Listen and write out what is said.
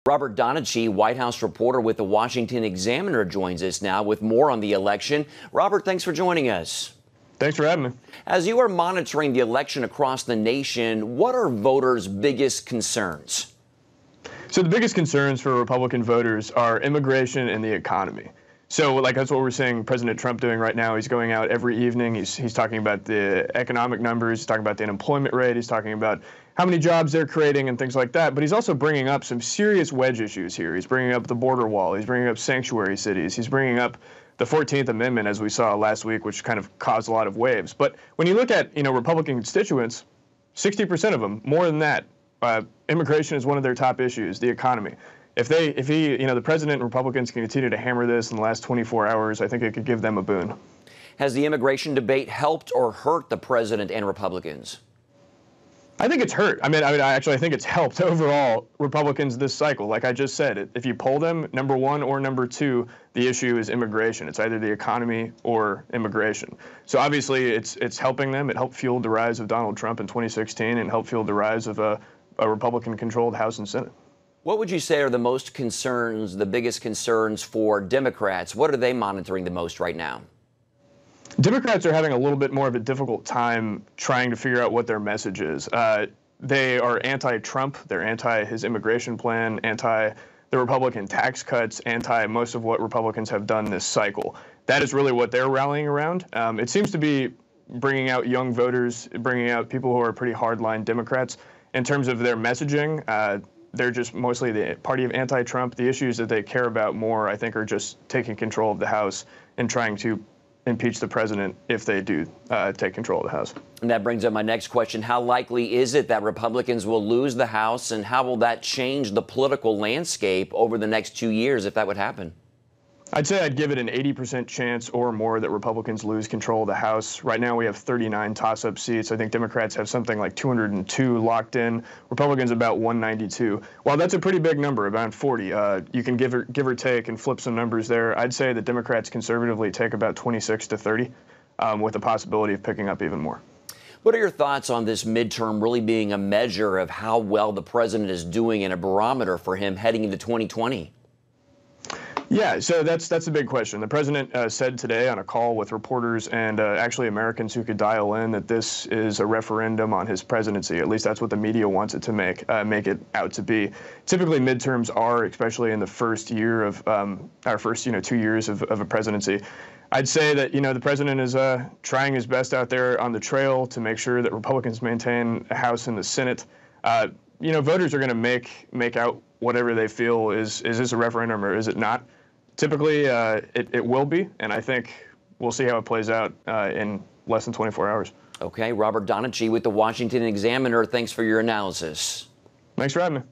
Robert Donachie, White House reporter with the Washington Examiner, joins us now with more on the election. Robert, thanks for joining us. Thanks for having me. As you are monitoring the election across the nation, what are voters' biggest concerns? So the biggest concerns for Republican voters are immigration and the economy. So that's what we're seeing President Trump doing right now. He's going out every evening. He's talking about the economic numbers. He's talking about the unemployment rate. He's talking about how many jobs they're creating and things like that. But he's also bringing up some serious wedge issues here. He's bringing up the border wall. He's bringing up sanctuary cities. He's bringing up the 14th Amendment, as we saw last week, which kind of caused a lot of waves. But when you look at Republican constituents, 60% of them, more than that, immigration is one of their top issues. The economy. If the president and Republicans can continue to hammer this in the last 24 hours, I think it could give them a boon. Has the immigration debate helped or hurt the president and Republicans? I think it's hurt. I think it's helped overall Republicans this cycle. Like I just said, if you poll them, number one or number two, the issue is immigration. It's either the economy or immigration. So obviously it's helping them. It helped fuel the rise of Donald Trump in 2016 and helped fuel the rise of a Republican-controlled House and Senate. What would you say are the biggest concerns for Democrats? What are they monitoring the most right now? Democrats are having a little bit more of a difficult time trying to figure out what their message is. They are anti-Trump. They're anti his immigration plan, anti the Republican tax cuts, anti most of what Republicans have done this cycle. That is really what they're rallying around. It seems to be bringing out young voters, bringing out people who are pretty hardline Democrats. In terms of their messaging, they're just mostly the party of anti-Trump. The issues that they care about more, I think, are just taking control of the House and trying to impeach the president if they do take control of the House. And that brings up my next question. How likely is it that Republicans will lose the House, and how will that change the political landscape over the next 2 years if that would happen? I'd say I'd give it an 80% chance or more that Republicans lose control of the House. Right now we have 39 toss-up seats. I think Democrats have something like 202 locked in. Republicans about 192. While that's a pretty big number, about 40, you can give or take and flip some numbers there. I'd say that Democrats conservatively take about 26 to 30, with the possibility of picking up even more. What are your thoughts on this midterm really being a measure of how well the president is doing and a barometer for him heading into 2020? Yeah, so that's a big question. The president said today on a call with reporters and actually Americans who could dial in that this is a referendum on his presidency. At least that's what the media wants it to make it out to be. Typically, midterms are, especially in the first year of our first 2 years of a presidency. I'd say that the president is trying his best out there on the trail to make sure that Republicans maintain a House and the Senate. Voters are going to make out whatever they feel is this a referendum or is it not. Typically, it will be, and I think we'll see how it plays out in less than 24 hours. Okay, Robert Donachie with the Washington Examiner. Thanks for your analysis. Thanks for having me.